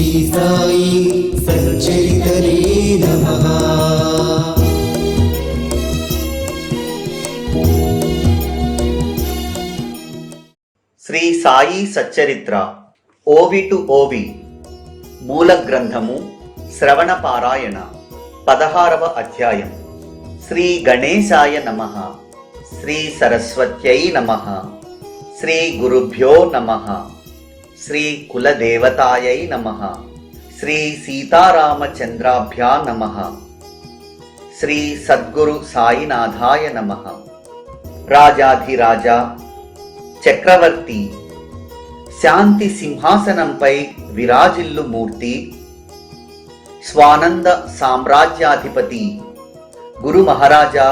శ్రీ సాయి సచ్చరిత్రే నమః. శ్రీ సాయి సచ్చరిత్ర ఓవి టు ఓవి మూల గ్రంథము శ్రవణ పారాయణ 16వ అధ్యాయం. శ్రీ గణేశాయ నమః. శ్రీ సరస్వత్యై నమః. శ్రీ గురుభ్యో నమః. శ్రీ కులదేవతాయై నమః. శ్రీ సీతారామచంద్రాభ్యా నమః. శ్రీ సద్గురు సాయినాథాయ నమః. రాజాధిరాజ చక్రవర్తి శాంతి సింహాసనంపై విరాజిల్లు మూర్తి, స్వానంద సామ్రాజ్యాధిపతి గురు మహారాజా,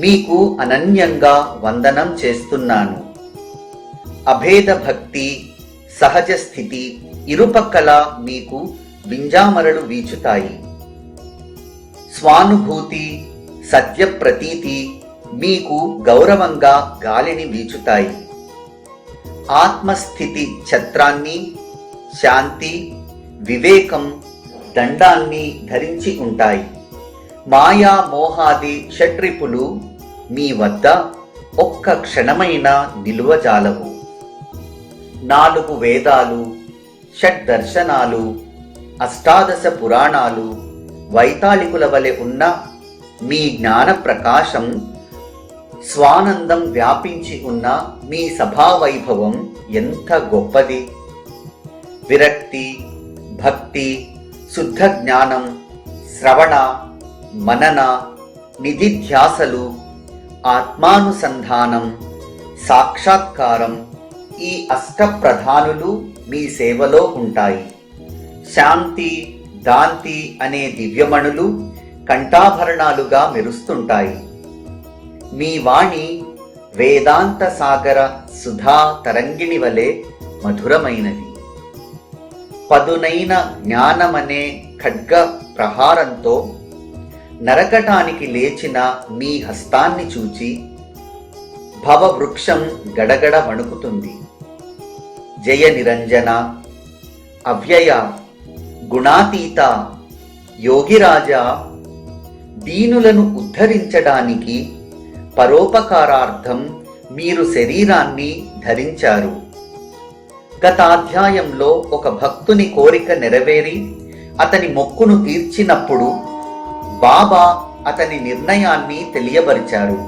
మీకు అనన్యంగా వందనం చేస్తున్నాను. అభేద భక్తి, సహజ స్థితి ఇరుపక్కల మీకు వింజామరలు వీచుతాయి. స్వానుభూతి, సత్య ప్రతీతి మీకు గౌరవంగా గాలిని వీచుతాయి. ఆత్మస్థితి ఛత్రాన్ని, శాంతి, వివేకం దండాన్ని ధరించి ఉంటాయి. మాయా మోహాది షట్రిపులు మీ వద్ద ఒక్క క్షణమైన నిలువజాలవు. 4 వేదాలు, షడ్దర్శనాలు, అష్టాదశ పురాణాలు వైతాళికుల వలె ఉన్న మీ జ్ఞాన ప్రకాశం, స్వానందం వ్యాపించి ఉన్న మీ సభావైభవం ఎంత గొప్పది! విరక్తి, భక్తి, శుద్ధ జ్ఞానం, శ్రవణ, మనన, నిధిధ్యాసలు, ఆత్మానుసంధానం, సాక్షాత్కారం ఈ అష్టప్రధానులు మీ సేవలో ఉంటాయి. శాంతి, దాంతి అనే దివ్యమణులు కంఠాభరణాలుగా మెరుస్తుంటాయి. మీ వాణి వేదాంత సాగర సుధా తరంగిణి వలె మధురమైనది. పదునైన జ్ఞానమనే ఖడ్గ ప్రహారంతో నరకటానికి లేచిన మీ హస్తాన్ని చూచి భవవృక్షం గడగడ వణుకుతుంది. జయ నిరంజన, అవ్యయ, గుణాతీత, యోగిరాజా, దీనులను ఉద్ధరించడానికి పరోపకారార్థం మీరు శరీరాన్ని ధరించారు. గతాధ్యాయంలో ఒక భక్తుని కోరిక నెరవేరి అతని మొక్కును తీర్చినప్పుడు బాబా అతని నిర్ణయాన్ని తెలియబరిచారు.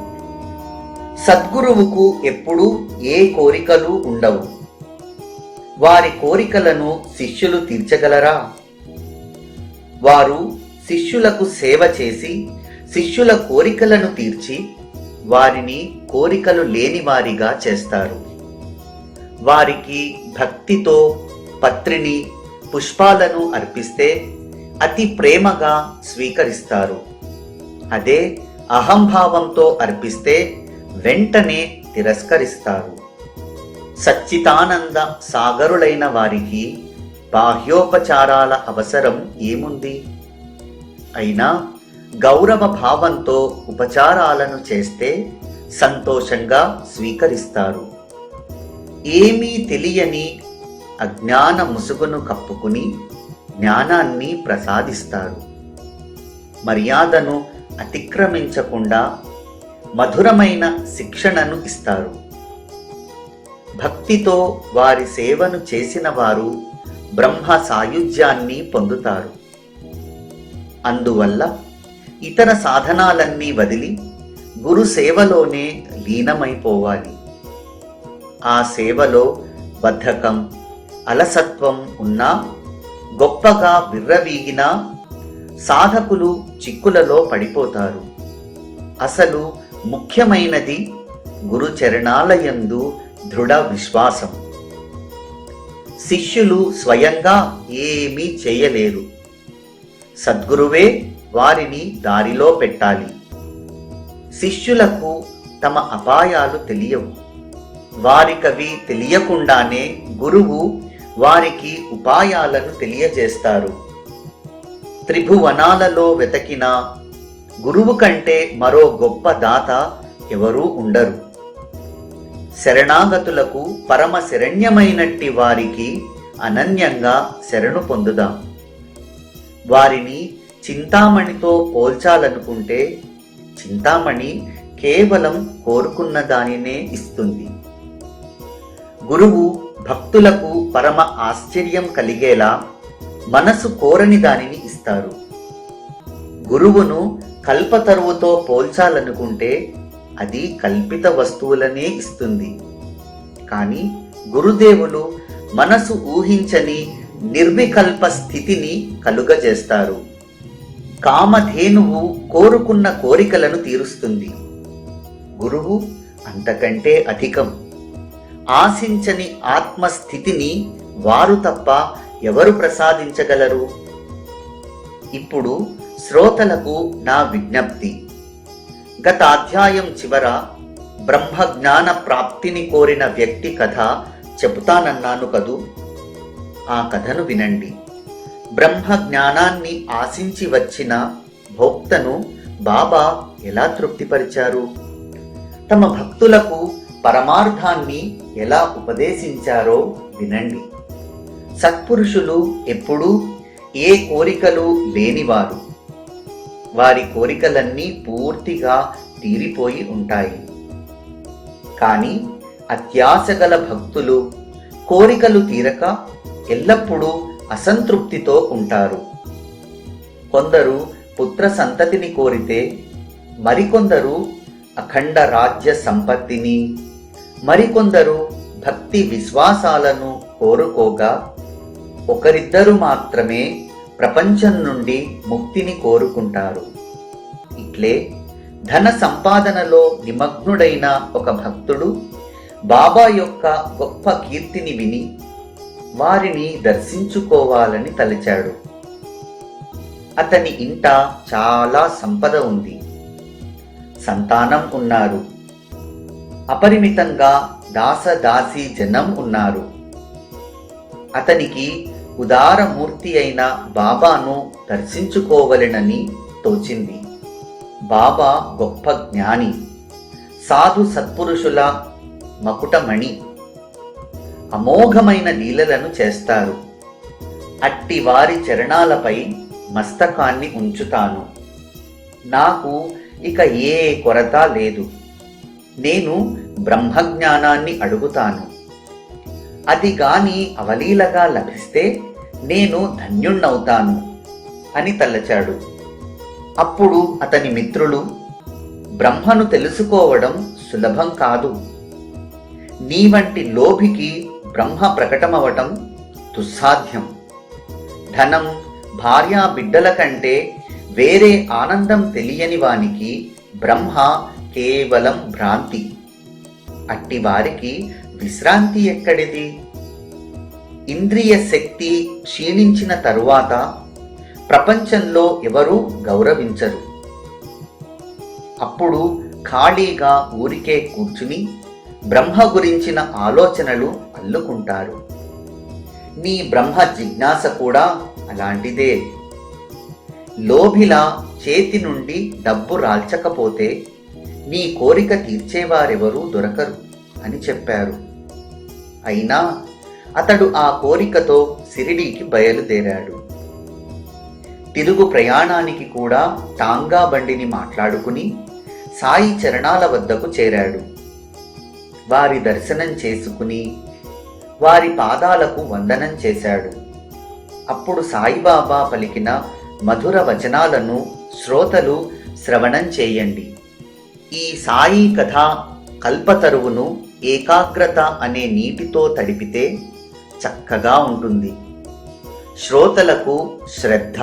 సద్గురువుకు ఎప్పుడూ ఏ కోరికలు ఉండవు. వారి కోరికలను శిష్యులు తీర్చగలరా? వారు శిష్యులకు సేవ చేసి శిష్యుల కోరికలను తీర్చి వారిని కోరికలు లేని వారిగా చేస్తారు. వారికి భక్తితో పత్రిని, పుష్పాలను అర్పిస్తే అతి ప్రేమగా స్వీకరిస్తారు. అదే అహంభావంతో అర్పిస్తే వెంటనే తిరస్కరిస్తారు. సచ్చిదానంద సాగరులైన వారికి బాహ్యోపచారాల అవసరం ఏముంది? అయినా గౌరవ భావంతో ఉపచారాలను చేస్తే సంతోషంగా స్వీకరిస్తారు. ఏమీ తెలియని అజ్ఞాన ముసుగును కప్పుకుని జ్ఞానాన్ని ప్రసాదిస్తారు. మర్యాదను అతిక్రమించకుండా మధురమైన శిక్షణను ఇస్తారు. భక్తితో వారి సేవను చేసిన వారు బ్రహ్మ సాయుధ్యాన్ని పొందుతారు. అందువల్ల ఇతర సాధనాలన్నీ వదిలి గురు సేవలోనే లీనమైపోవాలి. ఆ సేవలో బద్ధకం, అలసత్వం ఉన్నా, గొప్పగా విర్రవీగినా సాధకులు చిక్కులలో పడిపోతారు. అసలు ముఖ్యమైనది గురు చరణాలయందు దృఢ విశ్వాసం. శిష్యులు స్వయంగా ఏమీ చేయలేరు. సద్గురువే వారిని దారిలో పెట్టాలి. శిష్యులకు తమ అపాయాలు తెలియవు. వారికవి తెలియకుండానే గురువు వారికి ఉపాయాలను తెలియజేస్తారు. త్రిభువనాలలో వెతకిన గురువు కంటే మరో గొప్ప దాత ఎవరూ ఉండరు. శరణాగతులకు పరమ శరణ్యమైనట్టి వారికి అనన్యంగా శరణు పొందుదాం. వారిని చింతామణితో పోల్చాలనుకుంటే చింతామణి కేవలం కోరుకున్న దానినే ఇస్తుంది. గురువు భక్తులకు పరమ ఆశ్చర్యం కలిగేలా మనసు కోరని దానిని ఇస్తారు. గురువును కల్పతరువుతో పోల్చాలనుకుంటే అది కల్పిత వస్తువులనే ఇస్తుంది. కానీ గురుదేవులు మనసు ఊహించని నిర్వికల్ప స్థితిని కలుగజేస్తారు. కామధేనువు కోరుకున్న కోరికలను తీరుస్తుంది. గురువు అంతకంటే అధికం. ఆశించని ఆత్మస్థితిని వారు తప్ప ఎవరు ప్రసాదించగలరు? ఇప్పుడు శ్రోతలకు నా విజ్ఞప్తి. గత అధ్యాయం చివర బ్రహ్మజ్ఞాన ప్రాప్తిని కోరిన వ్యక్తి కథ చెబుతానన్నాను కదూ. ఆ కథను వినండి. బ్రహ్మ జ్ఞానాన్ని ఆశించి వచ్చిన భోక్తను బాబా ఎలా తృప్తిపరిచారు? తమ భక్తులకు పరమార్థాన్ని ఎలా ఉపదేశించారో వినండి. సత్పురుషులు ఎప్పుడూ ఏ కోరికలు లేనివారు. వారి కోరికలన్నీ పూర్తిగా తీరిపోయి ఉంటాయి. కానీ అత్యాశగల భక్తులు కోరికలు తీరక ఎల్లప్పుడూ అసంతృప్తితో ఉంటారు. కొందరు పుత్ర సంతతిని కోరితే, మరికొందరు అఖండ రాజ్య సంపత్తిని, మరికొందరు భక్తి విశ్వాసాలను కోరుకోగా, ఒకరిద్దరు మాత్రమే ప్రపంచం నుండి ముక్తిని కోరుకుంటారు. ఇట్లే ధన సంపాదనలో నిమగ్నుడైన ఒక భక్తుడు బాబా యొక్క గొప్ప కీర్తిని విని వారిని దర్శించుకోవాలని తలచాడు. అతని ఇంట చాలా సంపద ఉంది. సంతానం ఉన్నారు. అపరిమితంగా దాసదాసీ జనం ఉన్నారు. అతనికి ఉదారమూర్తి అయిన బాబాను దర్శించుకోవలెనని తోచింది. బాబా గొప్ప జ్ఞాని, సాధు సత్పురుషుల మకుటమణి, అమోఘమైన లీలలను చేస్తారు. అట్టి వారి చరణాలపై మస్తకాన్ని ఉంచుతాను. నాకు ఇక ఏ కొరత లేదు. నేను బ్రహ్మజ్ఞానాన్ని అడుగుతాను. అది గాని అవలీలగా లభిస్తే నేను ధన్యుణ్ణవుతాను అని తలచాడు. అప్పుడు అతని మిత్రులు, బ్రహ్మను తెలుసుకోవడం సులభం కాదు. నీ వంటి లోభికి బ్రహ్మ ప్రకటమవటం దుస్సాధ్యం. ధనం, భార్యా బిడ్డల కంటే వేరే ఆనందం తెలియని వానికి బ్రహ్మ కేవలం భ్రాంతి. అట్టి వారికి విశ్రాంతి ఎక్కడిది? ఇంద్రియ శక్తి క్షీణించిన తరువాత ప్రపంచంలో ఎవరూ గౌరవించరు. అప్పుడు ఖాళీగా ఊరికే కూర్చుని బ్రహ్మ గురించిన ఆలోచనలు అల్లుకుంటారు. నీ బ్రహ్మ జిజ్ఞాస కూడా అలాంటిదే. లోభిలా చేతి నుండి డబ్బు రాల్చకపోతే నీ కోరిక తీర్చేవారెవరూ దొరకరు అని చెప్పారు. అయినా అతడు ఆ కోరికతో షిరిడీకి బయలుదేరాడు. తిరుగు ప్రయాణానికి కూడా టాంగా బండిని మాట్లాడుకుని సాయి చరణాల వద్దకు చేరాడు. వారి దర్శనం చేసుకుని వారి పాదాలకు వందనం చేశాడు. అప్పుడు సాయిబాబా పలికిన మధుర వచనాలను శ్రోతలు శ్రవణం చేయండి. ఈ సాయి కథ కల్పతరువును ఏకాగ్రత అనే నీటితో తడిపితే చక్కగా ఉంటుంది. శ్రోతలకు శ్రద్ధ,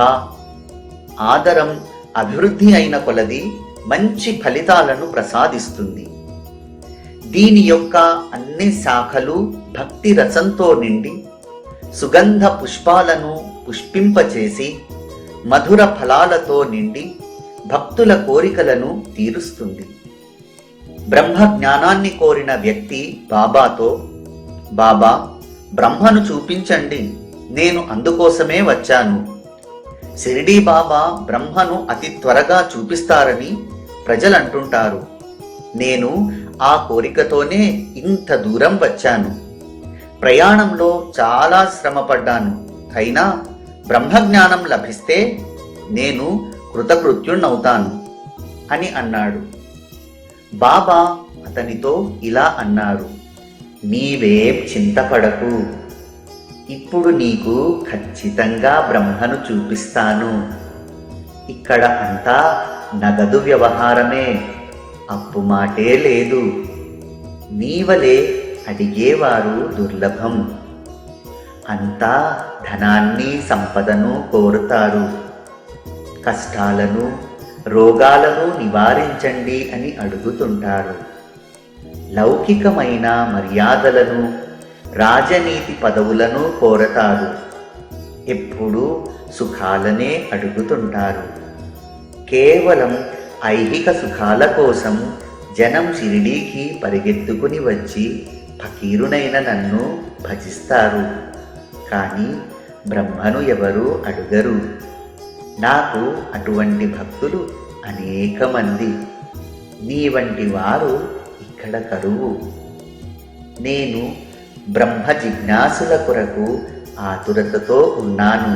ఆదరం అభివృద్ధి అయిన కొలది మంచి ఫలితాలను ప్రసాదిస్తుంది. దీని యొక్క అన్ని శాఖలు భక్తి రసంతో నిండి సుగంధ పుష్పాలను పుష్పింపచేసి మధుర ఫలాలతో నిండి భక్తుల కోరికలను తీరుస్తుంది. బ్రహ్మ జ్ఞానాన్ని కోరిన వ్యక్తి బాబాతో, బాబా, బ్రహ్మను చూపించండి, నేను అందుకోసమే వచ్చాను. షిరిడీ బాబా బ్రహ్మను అతి త్వరగా చూపిస్తారని ప్రజలంటుంటారు. నేను ఆ కోరికతోనే ఇంత దూరం వచ్చాను. ప్రయాణంలో చాలా శ్రమపడ్డాను, అయినా బ్రహ్మజ్ఞానం లభిస్తే నేను కృతకృత్యుణ్ణవుతాను అని అన్నాడు. బాబా అతనితో ఇలా అన్నారు, నీవేం చింతపడకు, ఇప్పుడు నీకు ఖచ్చితంగా బ్రహ్మను చూపిస్తాను. ఇక్కడ అంతా నగదు వ్యవహారమే, అప్పు మాటే లేదు. నీవలే అడిగేవారు దుర్లభం. అంతా ధనాన్ని సంపదను కోరుతారు. కష్టాలను రోగాలను నివారించండి అని అడుగుతుంటారు. లౌకికమైన మర్యాదలను రాజనీతి పదవులను కోరతారు. ఎప్పుడూ సుఖాలనే అడుగుతుంటారు. కేవలం ఐహిక సుఖాల కోసం జనం షిరిడీకి పరిగెత్తుకుని వచ్చి ఫకీరునైన నన్ను భజిస్తారు. కానీ బ్రహ్మను ఎవరు అడుగరు. నాకు అటువంటి భక్తులు అనేక మంది. నీ వంటి వారు ఇక్కడ కరువు. నేను బ్రహ్మ జిజ్ఞాసుల కొరకు ఆతురతతో ఉన్నాను.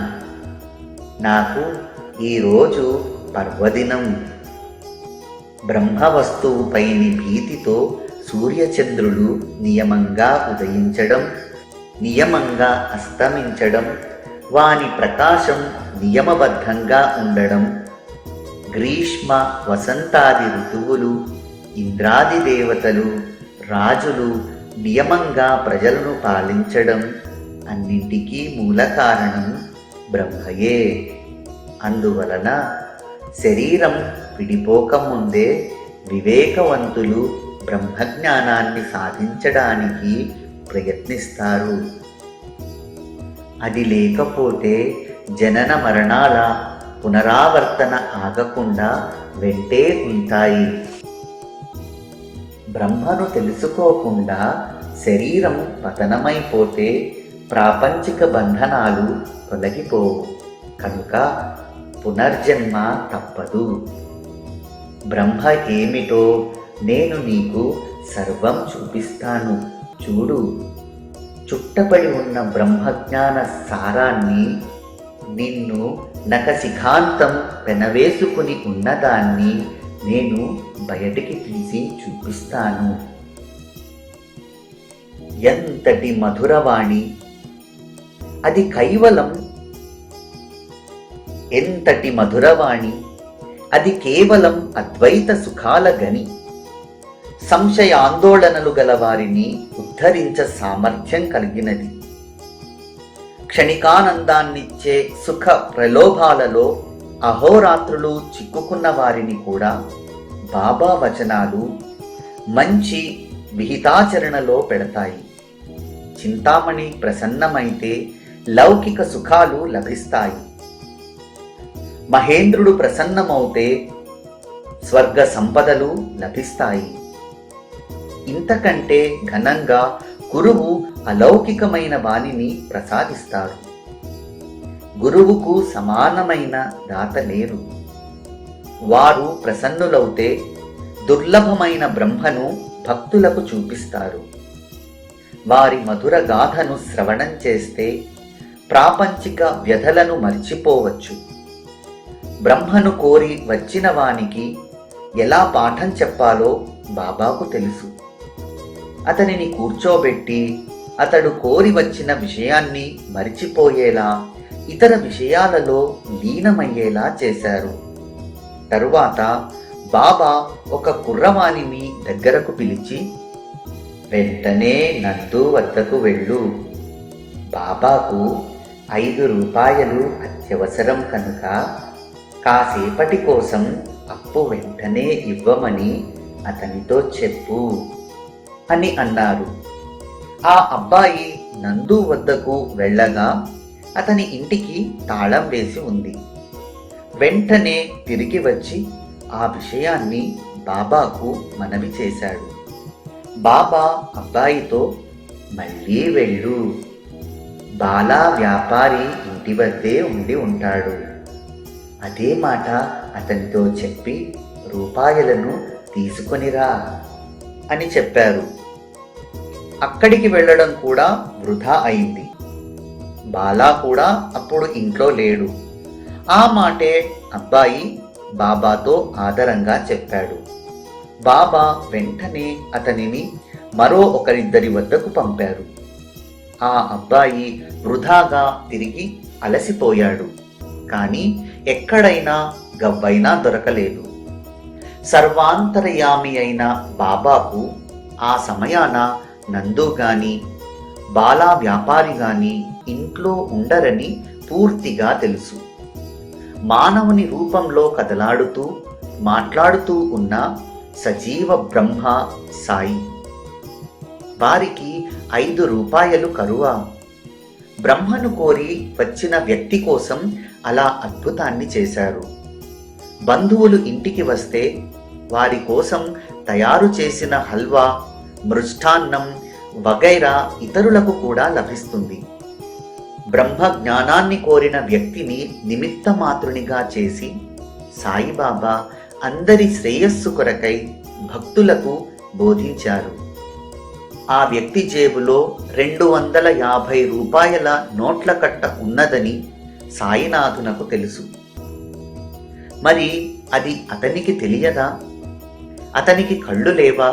నాకు ఈరోజు పర్వదినం. బ్రహ్మ వస్తువుపైని భీతితో సూర్యచంద్రులు నియమంగా ఉదయించడం, నియమంగా అస్తమించడం, వాని ప్రకాశం నియమబద్ధంగా ఉండడం, గ్రీష్మ వసంతాది ఋతువులు, ఇంద్రాది దేవతలు, రాజులు నియమంగా ప్రజలను పాలించడం అన్నింటికీ మూల కారణం బ్రహ్మయే. అందువలన శరీరం విడిపోకముందే వివేకవంతులు బ్రహ్మజ్ఞానాన్ని సాధించడానికి ప్రయత్నిస్తారు. అది లేకపోతే జనన మరణాల పునరావర్తన ఆగకుండా వెంటే ఉంటాయి. బ్రహ్మను తెలుసుకోకుండా శరీరం పతనమైపోతే ప్రాపంచిక బంధనాలు తొలగిపోవు. కనుక పునర్జన్మ తప్పదు. బ్రహ్మ ఏమిటో నేను నీకు సర్వం చూపిస్తాను, చూడు. చుట్టపడి ఉన్న బ్రహ్మజ్ఞాన సారాన్ని, నిన్ను నఖశిఖాంతం పెనవేసుకుని ఉన్నదాన్ని నేను బయటికి తీసి చూపిస్తాను. ఎంతటి మధురవాణి అది! ఎంతటి మధురవాణి అది! కేవలం అద్వైత సుఖాల గని. సంశయ ఆందోళనలు గల వారిని ఉద్ధరించ సామర్థ్యం కలిగినది. క్షణికానందాన్నిచ్చే సుఖ ప్రలోభాలలో అహోరాత్రులు చిక్కుకున్న వారిని కూడా బాబా వచనాలు మంచి విహితాచరణలో పెడతాయి. చింతామణి ప్రసన్నమైతే లౌకిక సుఖాలు లభిస్తాయి. మహేంద్రుడు ప్రసన్నమవుతే స్వర్గ సంపదలు లభిస్తాయి. ఇంతకంటే ఘనంగా గురువు అలౌకికమైన వాణిని ప్రసాదిస్తారు. గురువుకు సమానమైన దాత లేరు. వారు ప్రసన్నులవుతే దుర్లభమైన బ్రహ్మను భక్తులకు చూపిస్తారు. వారి మధుర గాథను శ్రవణం చేస్తే ప్రాపంచిక వ్యధలను మర్చిపోవచ్చు. బ్రహ్మను కోరి వచ్చిన వానికి ఎలా పాఠం చెప్పాలో బాబాకు తెలుసు. అతనిని కూర్చోబెట్టి అతడు కోరి వచ్చిన విషయాన్ని మరిచిపోయేలా, ఇతర విషయాలలో లీనమయ్యేలా చేశారు. తరువాత బాబా ఒక కుర్రవాణిని దగ్గరకు పిలిచి, వెంటనే నందు వద్దకు వెళ్ళు. బాబాకు 5 రూపాయలు అత్యవసరం కనుక కాసేపటి కోసం అప్పు వెంటనే ఇవ్వమని అతనితో చెప్పు అని అన్నారు. ఆ అబ్బాయి నందు వద్దకు వెళ్ళగా అతని ఇంటికి తాళం వేసి ఉంది. వెంటనే తిరిగి వచ్చి ఆ విషయాన్ని బాబాకు మనవి చేశాడు. బాబా అబ్బాయితో, మళ్ళీ వెళ్ళు, బాలా వ్యాపారి ఇంటి వద్దే ఉండి ఉంటాడు. అదే మాట అతనితో చెప్పి రూపాయలను తీసుకొనిరా అని చెప్పారు. అక్కడికి వెళ్ళడం కూడా వృధా అయింది. బాలా కూడా అప్పుడు ఇంట్లో లేడు. ఆ మాటే అబ్బాయి బాబాతో ఆదరంగా చెప్పాడు. బాబా వెంటనే అతనిని మరో ఒకరిద్దరి వద్దకు పంపారు. ఆ అబ్బాయి వృధాగా తిరిగి అలసిపోయాడు. కానీ ఎక్కడైనా గవ్వైనా దొరకలేదు. సర్వాంతర్యామి అయిన బాబాకు ఆ సమయాన నందు గాని బాలా వ్యాపారి గాని ఇంట్లో ఉండరని పూర్తిగా తెలుసు. మానవుని రూపంలో కదలాడుతూ మాట్లాడుతూ ఉన్న సజీవ బ్రహ్మ సాయి. వారికి 5 రూపాయలు కరువా? బ్రహ్మను కోరి వచ్చిన వ్యక్తి కోసం అలా అద్భుతాన్ని చేశారు. బంధువులు ఇంటికి వస్తే వారి కోసం తయారు చేసిన హల్వా, మృష్టాన్నం వగైరా ఇతరులకు కూడా లభిస్తుంది. బ్రహ్మ జ్ఞానాన్ని కోరిన వ్యక్తిని నిమిత్త మాత్రునిగా చేసి సాయిబాబా అందరి శ్రేయస్సు కొరకై భక్తులకు బోధించారు. ఆ వ్యక్తి జేబులో 250 రూపాయల నోట్ల కట్ట ఉన్నదని సాయినాథునకు తెలుసు. మరి అది అతనికి తెలియదా? అతనికి కళ్ళు లేవా?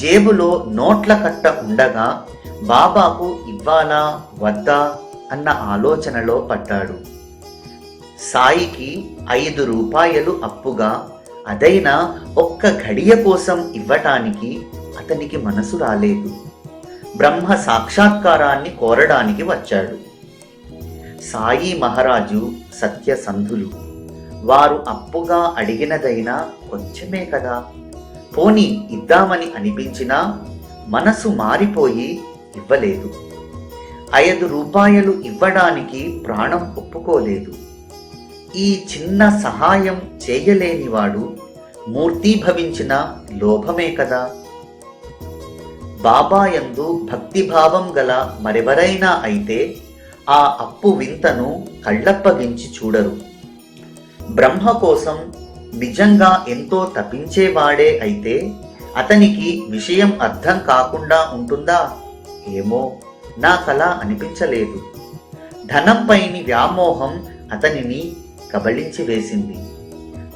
జేబులో నోట్ల కట్ట ఉండగా బాబాకు ఇవ్వాలా వద్దా అన్న ఆలోచనలో పడ్డాడు. సాయికి 5 రూపాయలు అప్పుగా, అదైనా ఒక్క ఘడియ కోసం ఇవ్వటానికి అతనికి మనసు రాలేదు. బ్రహ్మ సాక్షాత్కారాన్ని కోరడానికి వచ్చాడు. సాయి మహారాజు సత్యసంధులు. వారు అప్పుగా అడిగినదైనా కొంచెమే కదా, పోనీ ఇద్దామని అనిపించినా మనసు మారిపోయి ఇవ్వలేదు. 5 రూపాయలు ఇవ్వడానికి ప్రాణం ఒప్పుకోలేదు. ఈ చిన్న సహాయం చేయలేనివాడు మూర్తీభవించిన లోభమే కదా. బాబాయందు భక్తిభావం గల మరెవరైనా అయితే ఆ అప్పు వింతను కళ్ళప్పగించి చూడరు. బ్రహ్మ కోసం నిజంగా ఎంతో తపించేవాడే అయితే అతనికి విషయం అర్థం కాకుండా ఉంటుందా? ఏమో, నాకలా అనిపించలేదు. ధనంపైని వ్యామోహం అతనిని కబళించి వేసింది.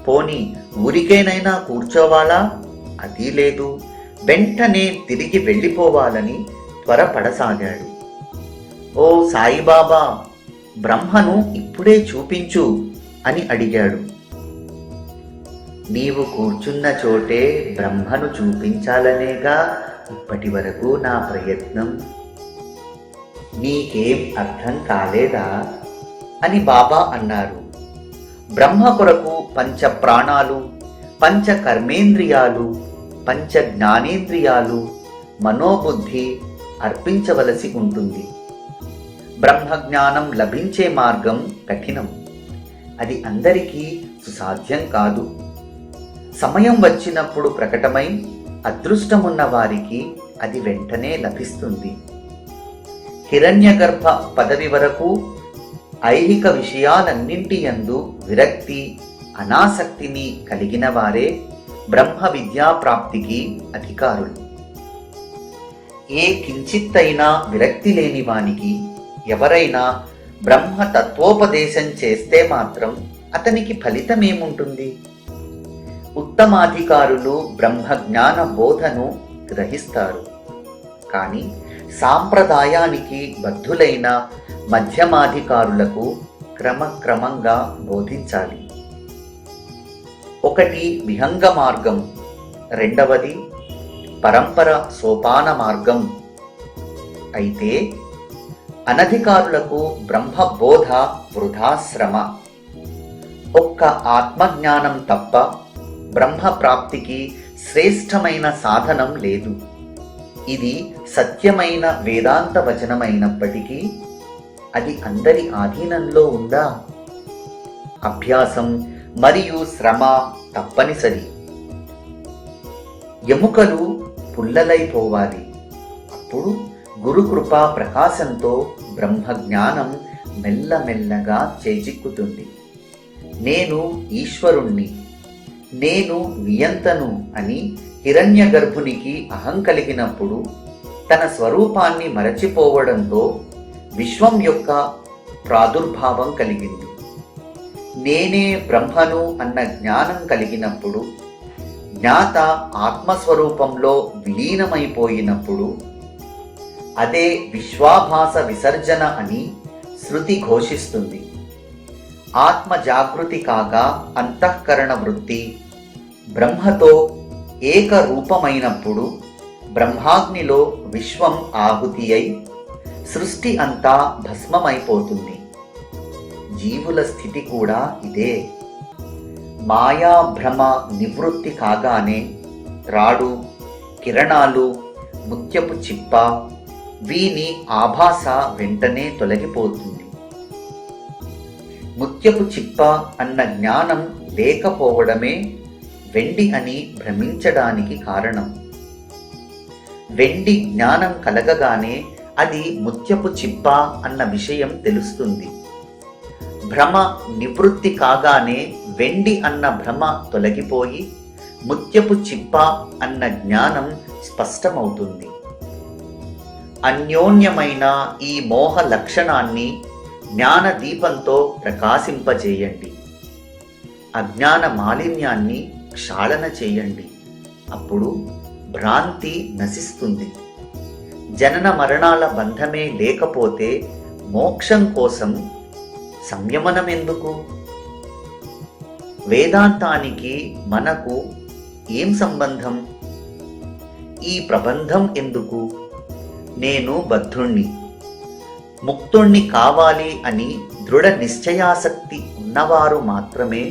పోనీ ఊరికేనైనా కూర్చోవాలా? అది లేదు. వెంటనే తిరిగి వెళ్ళిపోవాలని త్వరపడసాగాడు. ఓ సాయిబాబా, బ్రహ్మను ఇప్పుడే చూపించు అని అడిగాడు. నీవు కూర్చున్న చోటే బ్రహ్మను చూపించాలనేగా ఇప్పటి వరకు నా ప్రయత్నం. నీకేం అర్థం కాలేదా అని బాబా అన్నారు. బ్రహ్మ కొరకు 5 ప్రాణాలు, 5 కర్మేంద్రియాలు, 5 జ్ఞానేంద్రియాలు, మనోబుద్ధి అర్పించవలసి ఉంటుంది. బ్రహ్మజ్ఞానం లభించే మార్గం కఠినం. అది అందరికీ సుసాధ్యం కాదు. సమయం వచ్చినప్పుడు ప్రకటమై అదృష్టమున్న వారికి అది వెంటనే లభిస్తుంది. హిరణ్యగర్భ పదవి వరకు ఐహిక విషయాలన్నింటి యందు విరక్తి, అనాసక్తిని కలిగిన వారే బ్రహ్మ విద్యా ప్రాప్తికి అధికారులు. ఏ కించిత్తైనా విరక్తి లేని వానికి ఎవరైనా బ్రహ్మ తత్వోపదేశం చేస్తే మాత్రం అతనికి ఫలితమేముంటుంది? ఉత్తమాధికారులు బ్రహ్మ జ్ఞాన బోధను గ్రహిస్తారు. కానీ సాంప్రదాయానికి బద్ధులైన మధ్యమాధికారులకు క్రమక్రమంగా బోధించాలి. ఒకటి విహంగ మార్గం, రెండవది పరంపర సోపాన మార్గం. అయితే అనధికారులకు బ్రహ్మ బోధ వృధాశ్రమ. ఒక్క ఆత్మజ్ఞానం తప్ప బ్రహ్మ ప్రాప్తికి శ్రేష్టమైన సాధనం లేదు. ఇది సత్యమైన వేదాంత వచనమైనప్పటికీ అది అందరి ఆధీనంలో ఉందా? అభ్యాసం మరియు శ్రమ తప్పనిసరి. ఎముకలు పుల్లలైపోవాలి. అప్పుడు గురుకృపా ప్రకాశంతో బ్రహ్మజ్ఞానం మెల్లమెల్లగా చేజిక్కుతుంది. నేను ఈశ్వరుణ్ణి, నేను నియంతను అని హిరణ్య గర్భునికి అహం కలిగినప్పుడు తన స్వరూపాన్ని మరచిపోవడంతో విశ్వం యొక్క ప్రాదుర్భావం కలిగింది. నేనే బ్రహ్మను అన్న జ్ఞానం కలిగినప్పుడు, జ్ఞాత ఆత్మస్వరూపంలో విలీనమైపోయినప్పుడు అదే విశ్వాభాస విసర్జన అని శృతి ఘోషిస్తుంది. ఆత్మ జాగృతి కాగా అంతఃకరణ వృత్తి బ్రహ్మతో ఏకరూపమైనప్పుడు బ్రహ్మాగ్నిలో విశ్వం ఆహుతి అయి సృష్టి అంతా భస్మమైపోతుంది. జీవుల స్థితి కూడా ఇదే. మాయా భ్రమ నివృత్తి కాగానే త్రాడు, కిరణాలు, ముత్యపు చిప్ప వీని ఆభాస వెంటనే తొలగిపోతుంది. ముత్యపు చిప్ప అన్న జ్ఞానం లేకపోవడమే వెండి అని భ్రమించడానికి కారణం. వెండి జ్ఞానం కలగగానే అది ముత్యపు చిప్ప అన్న విషయం తెలుస్తుంది. భ్రమ నివృత్తి కాగానే వెండి అన్న భ్రమ తొలగిపోయి ముత్యపు చిప్ప అన్న జ్ఞానం స్పష్టమవుతుంది. అన్యోన్యమైన ఈ మోహ లక్షణాన్ని జ్ఞాన దీపంతో ప్రకాశింపజేయండి. అజ్ఞాన మాలిన్యాన్ని క్షాళన చేయండి. అప్పుడు భ్రాంతి నశిస్తుంది. జనన మరణాల బంధమే లేకపోతే మోక్షం కోసం సంయమనం ఎందుకు? వేదాంతానికి మనకు ఏం సంబంధం? ఈ ప్రబంధం ఎందుకు? నేను బద్ధుణ్ణి, ముక్తుణ్ణి కావాలి అని దృఢ నిశ్చయాసక్తి ఉన్నవారు మాత్రమే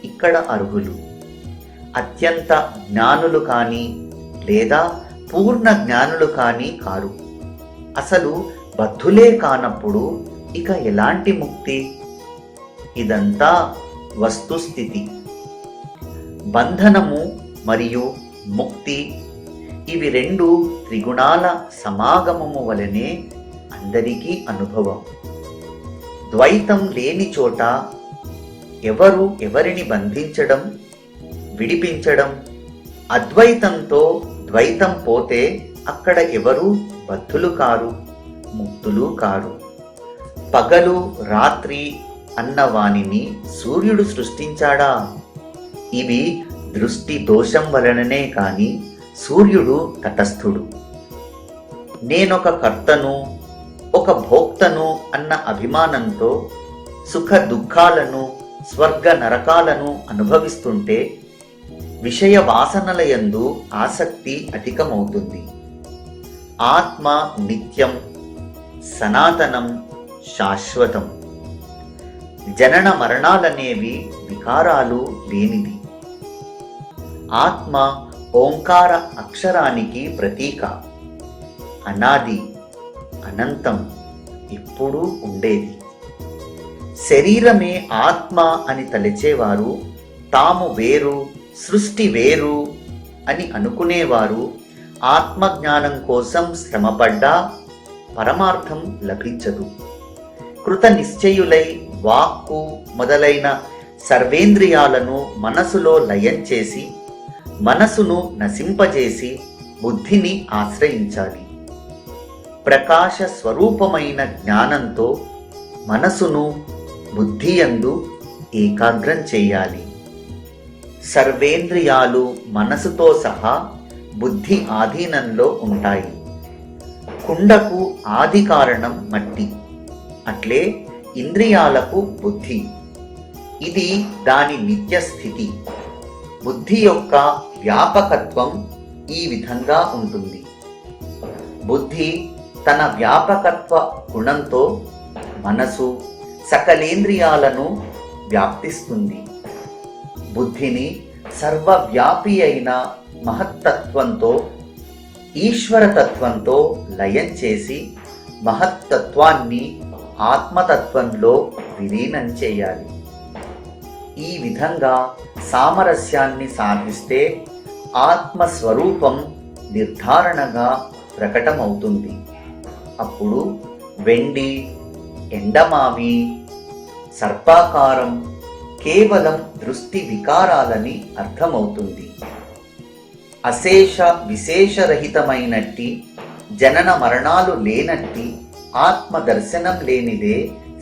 ఇక్కడ అర్హులు. అత్యంత జ్ఞానులు కానీ లేదా పూర్ణ జ్ఞానులు కానీ కారు. అసలు బద్ధులే కానప్పుడు ఇక ఎలాంటి ముక్తి? ఇదంతా వస్తుస్థితి. బంధనము మరియు ముక్తి ఇవి రెండు త్రిగుణాల సమాగమము వలనే అందరికీ అనుభవం. ద్వైతం లేని చోట ఎవరు ఎవరిని బంధించడం, విడిపించడం? అద్వైతంతో ద్వైతం పోతే అక్కడ ఎవరు బద్ధులు కారు, ముక్తులు కారు. పగలు రాత్రి అన్న వానిని సూర్యుడు సృష్టించాడా? ఇవి దృష్టి దోషం వలననే కాని సూర్యుడు తటస్థుడు. నేనొక కర్తను, ఒక భోక్తను అన్న అభిమానంతో సుఖ దుఃఖాలను, స్వర్గ నరకాలను అనుభవిస్తుంటే విషయ వాసనలయందు ఆసక్తి అధికమవుతుంది. ఆత్మ నిత్యం, సనాతనం, శాశ్వతం. జనన మరణాలనేవి వికారాలు లేనిది. ఆత్మ ఓంకార అక్షరానికి ప్రతీక. అనాది, అనంతం, ఎప్పుడూ ఉండేది. శరీరమే ఆత్మ అని తలచేవారు తాము వేరు, సృష్టి వేరు అని అనుకునేవారు ఆత్మజ్ఞానం కోసం శ్రమపడ్డా పరమార్థం లభించదు. కృత నిశ్చయులై వాక్కు మొదలైన సర్వేంద్రియాలను మనసులో లయం చేసి మనసును నశింపజేసి బుద్ధిని ఆశ్రయించాలి. ప్రకాశ స్వరూపమైన జ్ఞానంతో మనసును బుద్ధియందు ఏకాగ్రం చేయాలి. సర్వేంద్రియాలు మనసుతో సహా బుద్ధి ఆధీనంలో ఉంటాయి. కుండకు ఆది కారణం మట్టి, అట్లే ఇంద్రియాలకు బుద్ధి. ఇది దాని నిత్య స్థితి. బుద్ధి యొక్క వ్యాపకత్వం ఈ విధంగా ఉంటుంది. బుద్ధి తన వ్యాపకత్వ గుణంతో మనసు, సకలేంద్రియాలను వ్యాప్తిస్తుంది. బుద్ధిని సర్వవ్యాపి అయిన మహత్తత్వంతో, ఈశ్వరతత్వంతో లయం చేసి మహత్తత్వాన్ని ఆత్మతత్వంలో విలీనం చేయాలి. ఈ విధంగా సామరస్యాన్ని సాధిస్తే ఆత్మస్వరూపం నిర్ధారణగా ప్రకటమవుతుంది. అప్పుడు వెండి, ఎండమావి, సర్పాకారం కేవలం దృష్టి వికారాలని అర్థమవుతుంది. అశేష విశేషరహితమైనట్టి జనన మరణాలు లేనట్టి ఆత్మ దర్శనం లేనిదే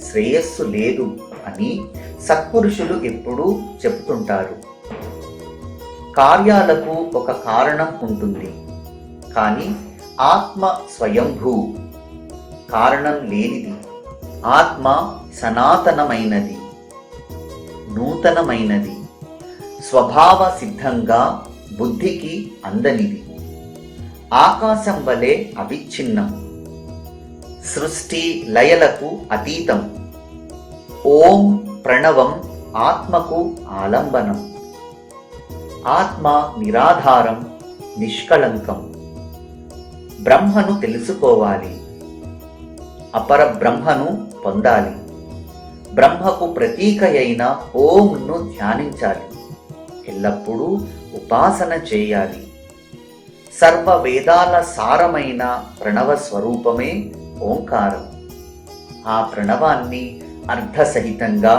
శ్రేయస్సు లేదు అని సత్పురుషులు ఎప్పుడూ చెబుతుంటారు. కార్యాలకు ఒక కారణం ఉంటుంది, కానీ ఆత్మ స్వయంభూ, కారణం లేనిది. ఆత్మ సనాతనమైనది, నూతనమైనది, స్వభావ సిద్ధంగా బుద్ధికి అందనిది. ఆకాశం వలె అవిచ్ఛిన్నం, సృష్టి లయలకు అతీతం. ఓం ప్రణవం ఆత్మకు ఆలంబనం. ఆత్మ నిరాధారం, నిష్కళంకం. బ్రహ్మను తెలుసుకోవాలి, అపర బ్రహ్మను పొందాలి. బ్రహ్మకు ప్రతీక అయిన ఓంను ధ్యానించాలి, ఎల్లప్పుడూ ఉపాసన చేయాలి. సర్వ వేదాల సారమైన ప్రణవ స్వరూపమే ఓంకారం. ఆ ప్రణవాన్ని అర్థసహితంగా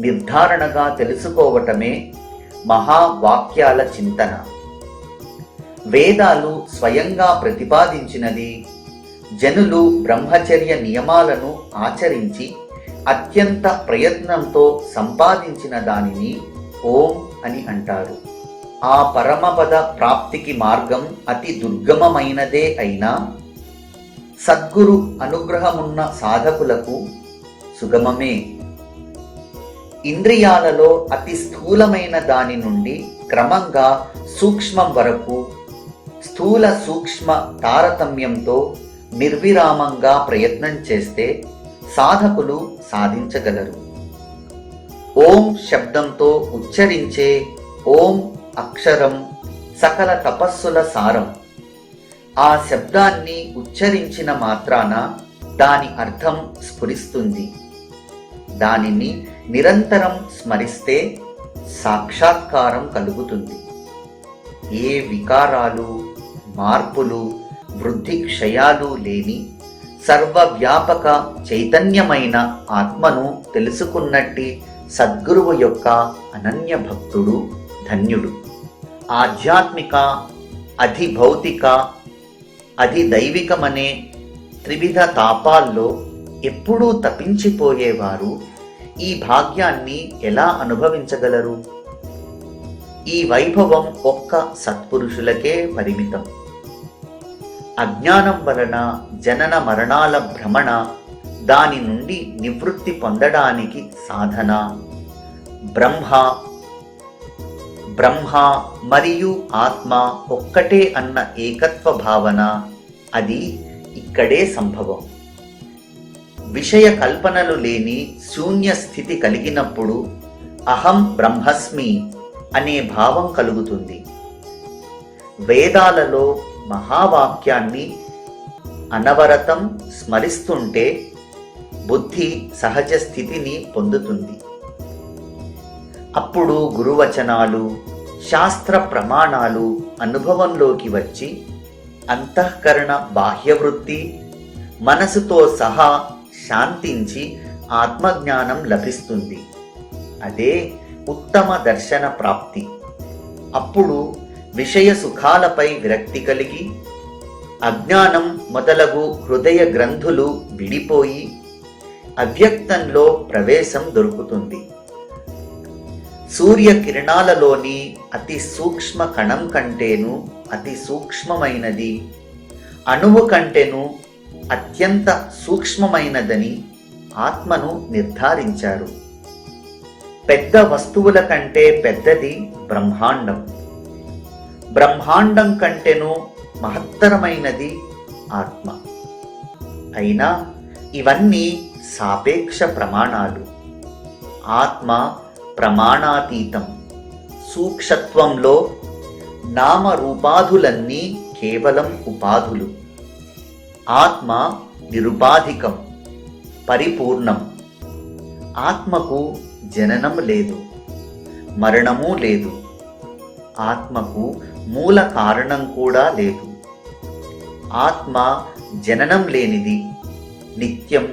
నిర్ధారణగా తెలుసుకోవటమే మహావాక్యాల చింతన. వేదాలు స్వయంగా ప్రతిపాదించినది. జనులు బ్రహ్మచర్య నియమాలను ఆచరించి అత్యంత ప్రయత్నంతో సంపాదించిన దానిని ఓం అని అంటారు. ఆ పరమపద ప్రాప్తికి మార్గం అతి దుర్గమమైనదే అయినా సద్గురు అనుగ్రహమున్న సాధకులకు సుగమమే. ఇంద్రియాలలో అతి స్థూలమైన దాని నుండి క్రమంగా సూక్ష్మం వరకు స్థూల సూక్ష్మ తారతమ్యంతో నిర్విరామంగా ప్రయత్నం చేస్తే సాధకులు సాధించగలరు. ఓం శబ్దంతో ఉచ్చరించే ఓం అక్షరం సకల తపస్సుల సారం. ఆ శబ్దాన్ని ఉచ్చరించిన మాత్రాన దాని అర్థం స్ఫురిస్తుంది. దానిని నిరంతరం స్మరిస్తే సాక్షాత్కారం కలుగుతుంది. ఏ వికారాలు, మార్పులు, వృద్ధి క్షయాలు లేని సర్వవ్యాపక చైతన్యమైన ఆత్మను తెలుసుకున్నట్టి సద్గురువు యొక్క అనన్య భక్తుడు ధన్యుడు. ఆధ్యాత్మిక, అధిభౌతిక, అధిదైవికమనే త్రివిధ తాపాల్లో ఎప్పుడూ తపించిపోయేవారు ఈ భాగ్యాన్ని ఎలా అనుభవించగలరు? ఈ వైభవం ఒక్క సత్పురుషులకే పరిమితం. అజ్ఞానం వలన జనన మరణాల భ్రమణ, దాని నుండి నివృత్తి పొందడానికి సాధన. బ్రహ్మ మరియు ఆత్మ ఒక్కటే అన్న ఏకత్వ భావన, అది ఇక్కడే సంభవం. విషయ కల్పనలు లేని శూన్య స్థితి కలిగినప్పుడు అహం బ్రహ్మస్మి అనే భావం కలుగుతుంది. వేదాలలో మహావాక్యాన్ని అనవరతం స్మరిస్తుంటే బుద్ధి సహజ స్థితిని పొందుతుంది. అప్పుడు గురువచనాలు, శాస్త్ర ప్రమాణాలు అనుభవంలోకి వచ్చి అంతఃకరణ బాహ్యవృత్తి, మనసుతో సహా శాంతించి ఆత్మజ్ఞానం లభిస్తుంది. అదే ఉత్తమ దర్శన ప్రాప్తి. అప్పుడు విషయ సుఖాలపై విరక్తి కలిగి అజ్ఞానం మొదలగు హృదయ గ్రంథులు విడిపోయి అవ్యక్తంలో ప్రవేశం దొరుకుతుంది. సూర్యకిరణాలలోని అతి సూక్ష్మ కణం కంటేను అతి సూక్ష్మమైనది, అణువు కంటేను అత్యంత సూక్ష్మమైనదని ఆత్మను నిర్ధారించారు. పెద్ద వస్తువుల కంటే పెద్దది బ్రహ్మాండం. బ్రహ్మాండం కంటేను మహత్తరమైనది ఆత్మ. అయినా ఇవన్నీ సాపేక్ష ప్రమాణాలు. ఆత్మ ప్రమాణాతీతం. సూక్ష్మత్వంలో నామరూపాధులన్నీ కేవలం ఉపాధులు. ఆత్మ నిరుపాధికం, పరిపూర్ణం. ఆత్మకు జననం లేదు, మరణము లేదు. ఆత్మకు మూల కారణం కూడా లేదు. ఆత్మ జననం లేనిది, నిత్యం,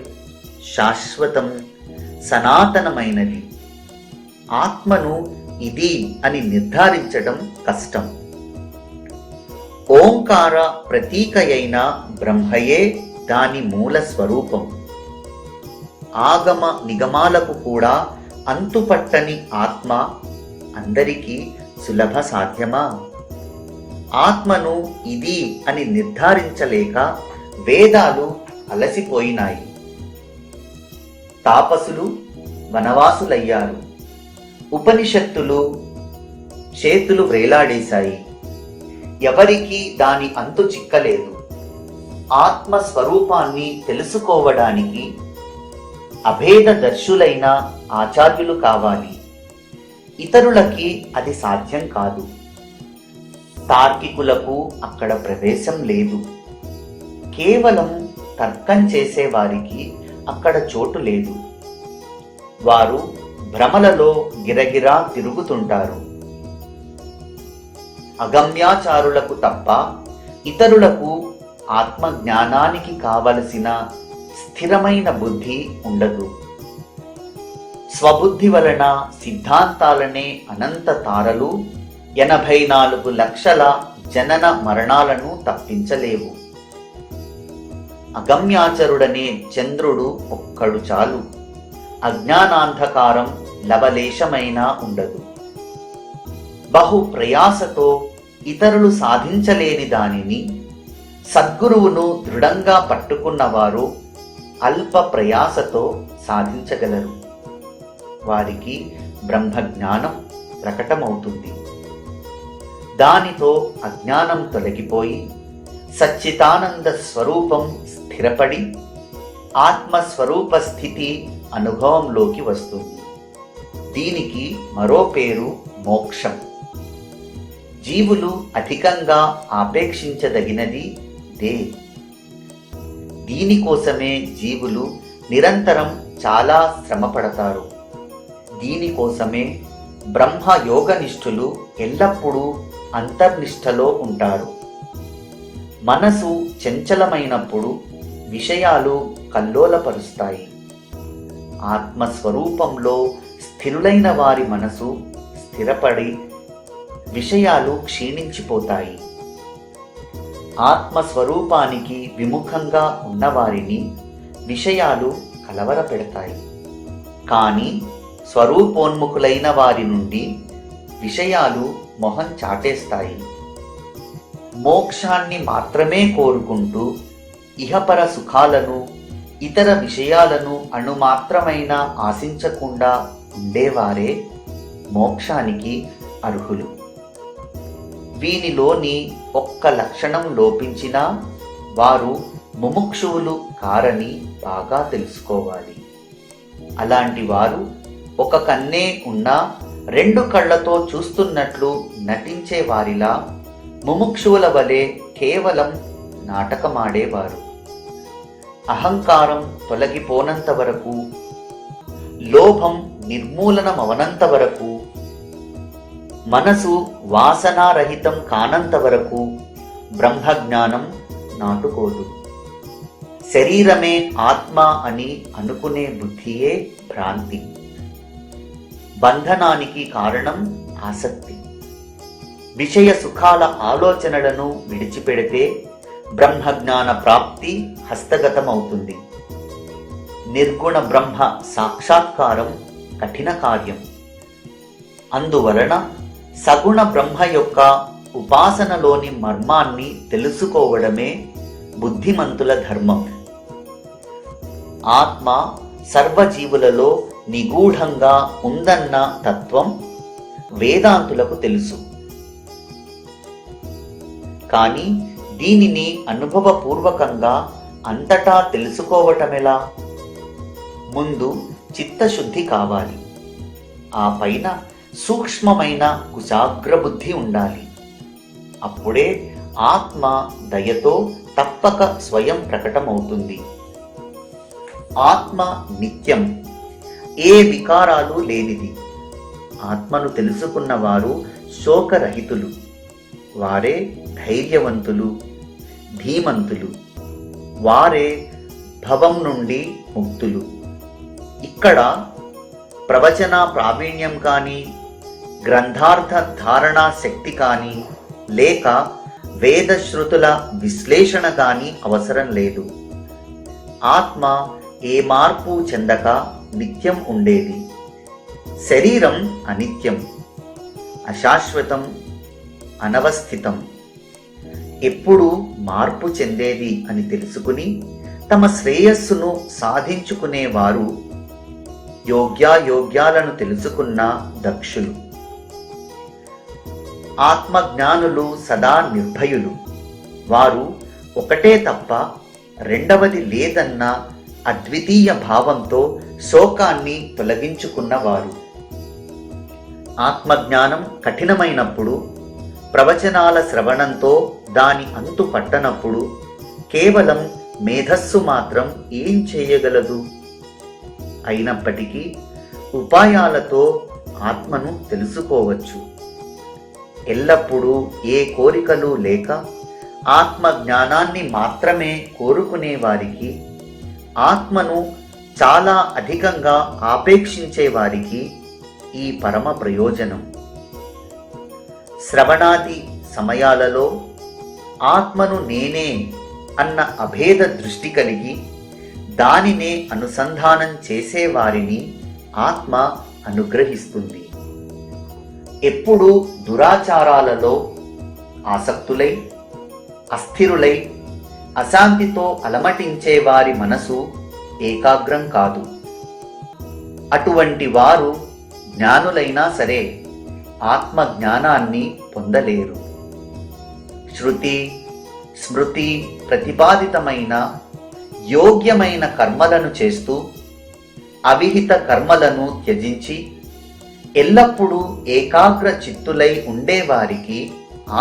శాశ్వతం, సనాతనమైనది. ఆత్మను ఇది అని నిర్ధారించడం కష్టం. ఓంకార ప్రతీక అయిన బ్రహ్మయే దాని మూల స్వరూపం. ఆగమ నిగమాలకు కూడా అంతుపట్టని ఆత్మ అందరికీ సులభ సాధ్యమా? ఆత్మను ఇది అని నిర్ధారించలేక వేదాలు అలసిపోయినాయి. తాపసులు వనవాసులయ్యారు. ఉపనిషత్తులు చేతులు వ్రేలాడేశాయి. ఎవరికీ దాని అంతు చిక్కలేదు. ఆత్మస్వరూపాన్ని తెలుసుకోవడానికి అభేద దర్శులైన ఆచార్యులు కావాలి. ఇతరులకి అది సాధ్యం కాదు. తార్కికులకు అక్కడ ప్రవేశం లేదు. కేవలం తర్కం చేసేవారికి అక్కడ చోటు లేదు. వారు భ్రమలలో గిరగిరా తిరుగుతుంటారు. అగమ్యాచారులకు తప్ప ఇతరులకు ఆత్మజ్ఞానానికి కావలసిన స్థిరమైన బుద్ధి ఉండదు. స్వబుద్ధి వలన సిద్ధాంతాలనే అనంత తారలు 84 లక్షల జనన మరణాలను తప్పించలేవు. అగమ్యాచరుడనే చంద్రుడు ఒక్కడు చాలు. అజ్ఞానాంధకారం లవలేశమైనా ఉండదు. బహు ప్రయాసతో ఇతరులు సాధించలేని దానిని సద్గురువును దృఢంగా పట్టుకున్నవారు అల్ప ప్రయాసతో సాధించగలరు. వారికి బ్రహ్మజ్ఞానం ప్రకటమవుతుంది. దానితో అజ్ఞానం తొలగిపోయి సచ్చిదానంద స్వరూపం స్థిరపడి ఆత్మస్వరూప స్థితి అనుభవంలోకి వస్తుంది. దీనికి మరో పేరు మోక్షం. జీవులు అధికంగా ఆపేక్షించదగినది దే. దీనికోసమే జీవులు నిరంతరం చాలా శ్రమపడతారు. దీనికోసమే బ్రహ్మ యోగనిష్ఠులు ఎల్లప్పుడూ అంతర్నిష్టలో ఉంటారు. మనసు చంచలమైనప్పుడు విషయాలు కల్లోలపరుస్తాయి. ఆత్మస్వరూపంలో స్థిరులైన వారి మనసు స్థిరపడి విషయాలు క్షీణించిపోతాయి. ఆత్మస్వరూపానికి విముఖంగా ఉన్నవారిని విషయాలు కలవరపెడతాయి. కానీ స్వరూపోన్ముఖులైన వారి నుండి విషయాలు మొహం చాటేస్తాయి. మోక్షాన్ని మాత్రమే కోరుకుంటూ ఇహపర సుఖాలను ఇతర విషయాలను అణుమాత్రమైన ఆశించకుండా ఉండేవారే మోక్షానికి అర్హులు. వీనిలోని ఒక్క లక్షణం లోపించినా వారు ముముక్షువులు కారని బాగా తెలుసుకోవాలి. అలాంటి వారు ఒక కన్నే ఉన్నా 2 కళ్ళతో చూస్తున్నట్లు నటించే వారిలా ముముక్షువుల వలె కేవలం నాటకమాడేవారు. అహంకారం తొలగిపోనంత వరకు, లోభం నిర్మూలనమవనంత వరకు, మనసు వాసనారహితం కానంత వరకు బ్రహ్మజ్ఞానం నాటుకోదు. శరీరమే ఆత్మ అని అనుకునే బుద్ధియే భ్రాంతి. బంధనానికి కారణం ఆసక్తి. విషయ సుఖాల ఆలోచనలను విడిచిపెడితే బ్రహ్మజ్ఞాన ప్రాప్తి హస్తగతమవుతుంది. నిర్గుణ బ్రహ్మ సాక్షాత్కారం కఠిన కార్యం. అందువలన సగుణ బ్రహ్మ యొక్క ఉపాసనలోని మర్మాన్ని తెలుసుకోవడమే బుద్ధిమంతుల ధర్మం. ఆత్మ సర్వజీవులలో నిగూఢంగా ఉందన్న తత్వం వేదాంతులకు తెలుసు. కానీ దీనిని అనుభవపూర్వకంగా అంతటా తెలుసుకోవటమెలా? ముందు చిత్తశుద్ధి కావాలి. ఆ పైన సూక్ష్మమైన కుశాగ్రబుద్ధి ఉండాలి. అప్పుడే ఆత్మ దయతో తప్పక స్వయం ప్రకటమవుతుంది. ఆత్మ నిత్యం, ఏ వికారాలు లేనిది. ఆత్మను తెలుసుకున్న వారు శోకరహితులు. వారే ధైర్యవంతులు, ధీమంతులు. వారే భవం నుండి ముక్తులు. ఇక్కడ ప్రవచన ప్రావీణ్యం కానీ, గ్రంథార్థ ధారణా శక్తి కానీ, లేక వేదశ్రుతుల విశ్లేషణ గాని అవసరం లేదు. ఆత్మ ఏ మార్పు చెందక నిత్యం ఉండేది. శరీరం అనిత్యం, అశాశ్వతం, అనవస్థితం, ఎప్పుడూ మార్పు చెందేది అని తెలుసుకుని తమ శ్రేయస్సును సాధించుకునేవారు యోగ్యాయోగ్యాలను తెలుసుకున్న దక్షులు. ఆత్మజ్ఞానులు సదా నిర్భయులు. వారు ఒకటే తప్ప రెండవది లేదన్న అద్వితీయ భావంతో శోకాన్ని తొలగించుకున్నవారు. ఆత్మజ్ఞానం కఠినమైనప్పుడు, ప్రవచనాల శ్రవణంతో దాని అంతు పట్టనప్పుడు కేవలం మేధస్సు మాత్రం ఏం చేయగలదు? అయినప్పటికీ ఉపాయాలతో ఆత్మను తెలుసుకోవచ్చు. ఎల్లప్పుడూ ఏ కోరికలు లేక ఆత్మ జ్ఞానాన్ని మాత్రమే కోరుకునే వారికి, ఆత్మను చాలా అధికంగా ఆపేక్షించే వారికి ఈ పరమ ప్రయోజనం. శ్రవణాది సమయాలలో ఆత్మను నేనే అన్న అభేద దృష్టి కలిగి దానినే అనుసంధానం చేసేవారిని ఆత్మ అనుగ్రహిస్తుంది. ఎప్పుడూ దురాచారాలలో ఆసక్తులై, అస్థిరులై, అశాంతితో అలమటించే వారి మనసు ఏకాగ్రం కాదు. అటువంటి వారు జ్ఞానులైనా సరే ఆత్మ జ్ఞానాన్ని పొందలేరు. శృతి, స్మృతి ప్రతిపాదితమైన యోగ్యమైన కర్మలను చేస్తూ అవిహిత కర్మలను త్యజించి ఎల్లప్పుడూ ఏకాగ్ర చిత్తులై ఉండేవారికి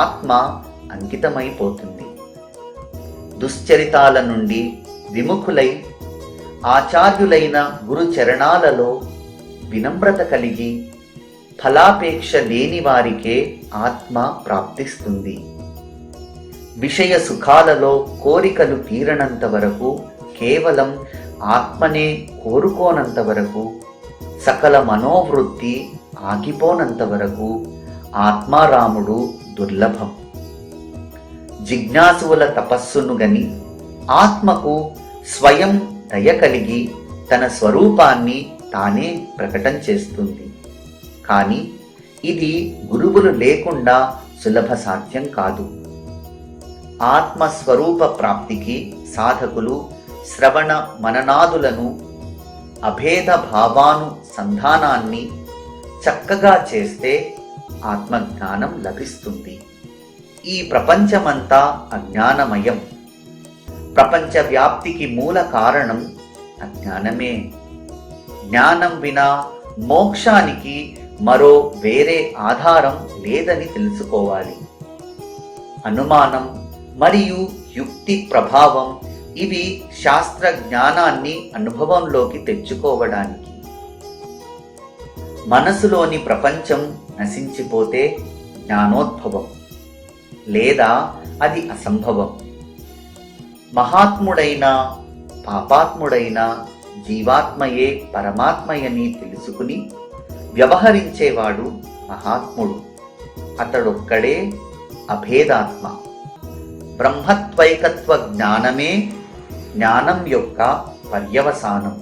ఆత్మ అంకితమైపోతుంది. దుశ్చరితాల నుండి విముఖులై ఆచార్యులైన గురు చరణాలలో వినమ్రత కలిగి ఫలాపేక్ష లేని వారికే ఆత్మ ప్రాప్తిస్తుంది. విషయ సుఖాలలో కోరికలు తీరనంత వరకు, కేవలం ఆత్మనే కోరుకోనంత వరకు, సకల మనోవృత్తి ఆగిపోనంత వరకు ఆత్మారాముడు దుర్లభం. జిజ్ఞాసువుల తపస్సును గని ఆత్మకు స్వయం దయ కలిగి తన స్వరూపాన్ని తానే ప్రకటన చేస్తుంది. కానీ ఇది గురువులు లేకుండా సులభ సాధ్యం కాదు. ఆత్మస్వరూప ప్రాప్తికి సాధకులు శ్రవణ మననాదులను, అభేద భావాను సంధానాన్ని చక్కగా చేస్తే ఆత్మజ్ఞానం లభిస్తుంది. ఈ ప్రపంచమంతా అజ్ఞానమయం. ప్రపంచ వ్యాప్తికి మూల కారణం అజ్ఞానమే. జ్ఞానం వినా మోక్షానికి మరో వేరే ఆధారం లేదని తెలుసుకోవాలి. అనుమానం మరియు యుక్తి ప్రభావం ఇవి శాస్త్ర జ్ఞానాన్ని అనుభవంలోకి తెచ్చుకోవడానికి. మనసులోని ప్రపంచం నశించిపోతే జ్ఞానోద్భవం, లేదా అది అసంభవం. మహాత్ముడైన పాపాత్ముడైన జీవాత్మయే పరమాత్మయని తెలుసుకుని వ్యవహరించేవాడు మహాత్ముడు. అతడొక్కడే అభేదాత్మ. బ్రహ్మత్వైకత్వ జ్ఞానమే జ్ఞానం యొక్క పర్యవసానం.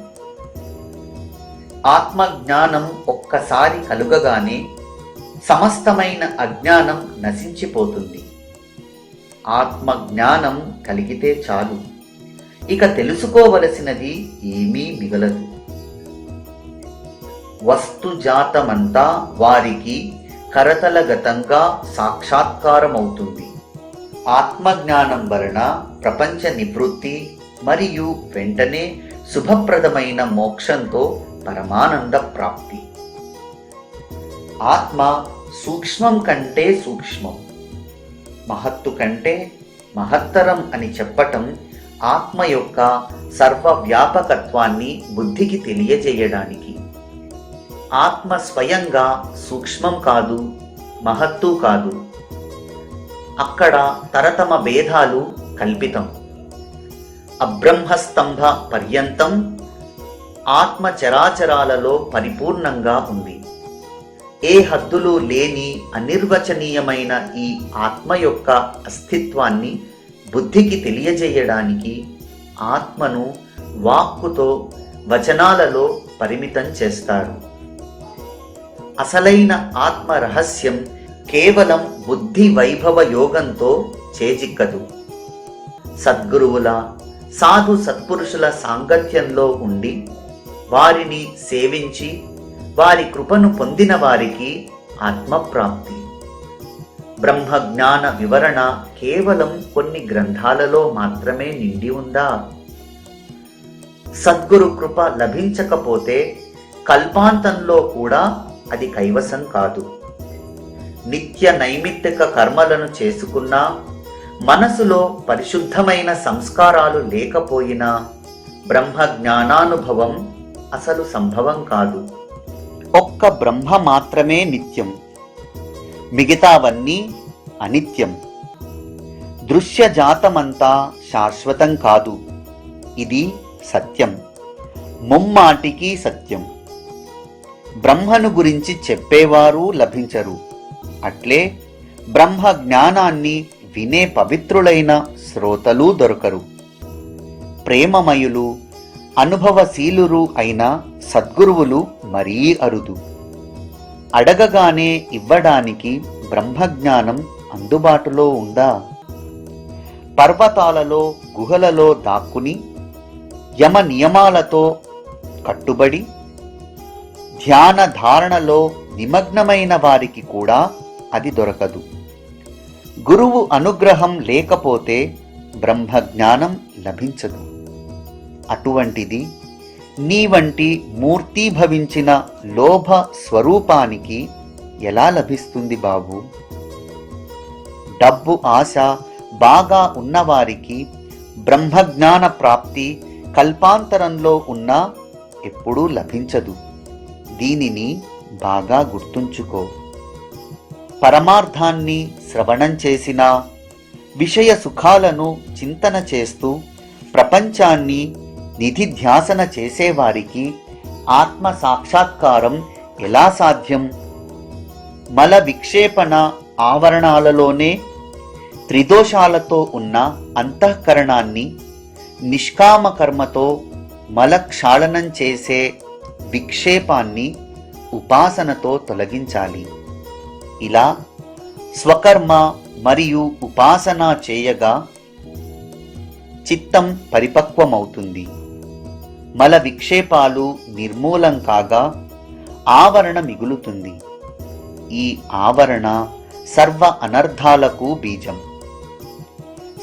ఆత్మజ్ఞానం ఒక్కసారి కలుగగానే సమస్తమైన అజ్ఞానం నశించిపోతుంది. ఆత్మజ్ఞానం కలిగితే చాలు, ఇక తెలుసుకోవలసినది ఏమీ మిగలదు. వస్తుజాతమంతా వారికి కరతలగతంగా సాక్షాత్కారమవుతుంది. ఆత్మజ్ఞానం వలన ప్రపంచ నివృత్తి మరియు వెంటనే శుభప్రదమైన మోక్షంతో పరమానంద ప్రాప్తి. ఆత్మ సూక్ష్మం కంటే సూక్ష్మం, మహత్తు కంటే మహత్తరం అని చెప్పటం ఆత్మ యొక్క సర్వవ్యాపకత్వాన్ని బుద్ధికి తెలియజేయడానికి. ఆత్మ స్వయంగా సూక్ష్మం కాదు, మహత్తు కాదు. అక్కడ తరతమ భేదాలు కల్పితం. అబ్రహ్మస్తంభ పర్యంతం ఆత్మ చరాచరాలలో పరిపూర్ణంగా ఉంది. ఏ హద్దులు లేని అనిర్వచనీయమైన ఈ ఆత్మ యొక్క అస్తిత్వాన్ని బుద్ధికి తెలియజేయడానికి ఆత్మను వాక్కుతో, వచనాలలో పరిమితం చేస్తారు. అసలైన ఆత్మ రహస్యం కేవలం బుద్ధి వైభవ యోగంతో చేజిక్కదు. సద్గురువుల, సాధు సత్పురుషుల సాంగత్యంలో ఉండి వారిని సేవించి వారి కృపను పొందిన వారికి ఆత్మప్రాప్తి. బ్రహ్మజ్ఞాన వివరణ కేవలం కొన్ని గ్రంథాలలో మాత్రమే నిండి ఉందా? సద్గురు కృప లభించకపోతే కల్పాంతంలో కూడా అది కైవసం కాదు. నిత్య నైమిత్తిక కర్మలను చేసుకున్నా, మనసులో పరిశుద్ధమైన సంస్కారాలు లేకపోయినా బ్రహ్మ జ్ఞానానుభవం అసలు సంభవం కాదు. ఒక్క బ్రహ్మ మాత్రమే నిత్యం, మిగతావన్నీ అనిత్యం. దృశ్యజాతమంతా శాశ్వతం కాదు. ఇది సత్యం, ముమ్మాటికి సత్యం. బ్రహ్మను గురించి చెప్పేవారు లభించరు. అట్లే బ్రహ్మ జ్ఞానాన్ని వినే పవిత్రులైన శ్రోతలు దొరకరు. ప్రేమమయులు, అనుభవశీలురు అయిన సద్గురువులు మరీ అరుదు. అడగగానే ఇవ్వడానికి బ్రహ్మజ్ఞానం అందుబాటులో ఉందా? పర్వతాలలో, గుహలలో దాక్కుని యమ నియమాలతో కట్టుబడి ధ్యాన ధారణలో నిమగ్నమైన వారికి కూడా అది దొరకదు. గురువు అనుగ్రహం లేకపోతే బ్రహ్మజ్ఞానం లభించదు. అటువంటిది నీ వంటి మూర్తీభవించిన లోభ స్వరూపానికి ఎలా లభిస్తుంది బాబు? డబ్బు ఆశ బాగా ఉన్నవారికి బ్రహ్మజ్ఞాన ప్రాప్తి కల్పాంతరంలో ఉన్నా ఎప్పుడూ లభించదు. దీనిని బాగా గుర్తుంచుకో. పరమార్థాన్ని శ్రవణం చేసినా, విషయ సుఖాలను చింతన చేస్తూ ప్రపంచాన్ని నిధిధ్యాసన చేసేవారికి ఆత్మ సాక్షాత్కారం ఎలా సాధ్యం? మల విక్షేపణ ఆవరణాలలోనే త్రిదోషాలతో ఉన్న అంతఃకరణాన్ని నిష్కామ కర్మతో మలక్షాళనం చేసే విక్షేపాన్ని ఉపాసనతో తొలగించాలి. ఇలా స్వకర్మ మరియు ఉపాసన చేయగా చిత్తం పరిపక్వమవుతుంది. మల విక్షేపాలు నిర్మూలం కాగా ఆవరణ మిగులుతుంది. ఈ ఆవరణ సర్వ అనర్థాలకు బీజం.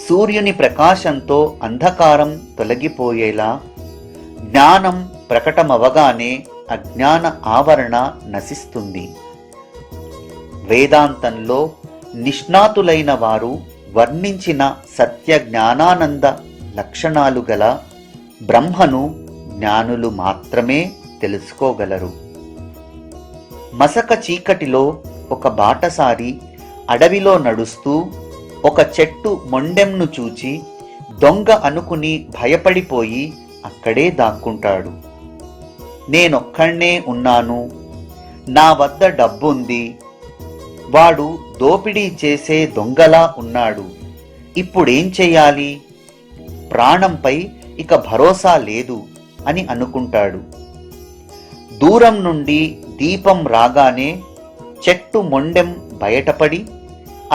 సూర్యుని ప్రకాశంతో అంధకారం తొలగిపోయేలా జ్ఞానం ప్రకటమవగానే అజ్ఞాన ఆవరణ నశిస్తుంది. వేదాంతంలో నిష్ణాతులైన వారు వర్ణించిన సత్య జ్ఞానానంద లక్షణాలు గల బ్రహ్మను జ్ఞానులు మాత్రమే తెలుసుకోగలరు. మసక చీకటిలో ఒక బాటసారి అడవిలో నడుస్తూ ఒక చెట్టు మొండెంను చూచి దొంగ అనుకుని భయపడిపోయి అక్కడే దాక్కుంటాడు. నేనొక్కడే ఉన్నాను, నా వద్ద డబ్బుంది, వాడు దోపిడీ చేసే దొంగలా ఉన్నాడు, ఇప్పుడేం చెయ్యాలి? ప్రాణంపై ఇక భరోసా లేదు అని అనుకుంటాడు. దూరం నుండి దీపం రాగానే చెట్టు మొండెం బయటపడి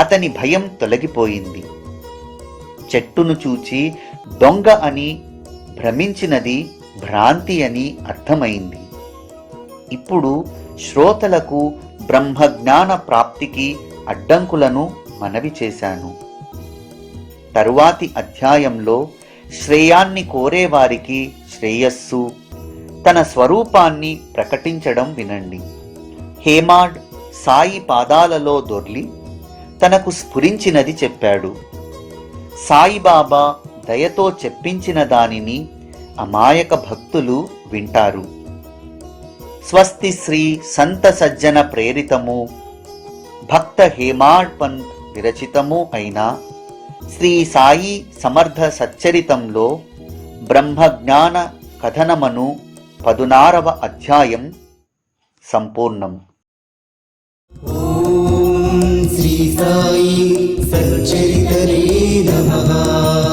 అతని భయం తొలగిపోయింది. చెట్టును చూచి దొంగ అని భ్రమించినది భ్రాంతి అని అర్థమైంది. ఇప్పుడు శ్రోతలకు బ్రహ్మజ్ఞాన ప్రాప్తికి అడ్డంకులను మనవి చేశాను. తరువాతి అధ్యాయంలో శ్రేయాన్ని కోరేవారికి శ్రేయస్సు, తన స్వరూపాన్ని ప్రకటించడం వినండి. హేమాడ్ సాయి పాదాలలో దొర్లి తనకు స్ఫురించినది చెప్పాడు. సాయిబాబా దయతో చెప్పించిన దానిని అమాయక భక్తులు వింటారు. స్వస్తి శ్రీ సంత సజ్జన ప్రేరితము భక్త హేమాడ్ పంత్ విరచితము అయిన శ్రీ సాయి సమర్థ సచ్చరితంలో బ్రహ్మజ్ఞాన కథనమను 16వ అధ్యాయం సంపూర్ణం. శ్రీ సాయి సచ్చరితనే నమః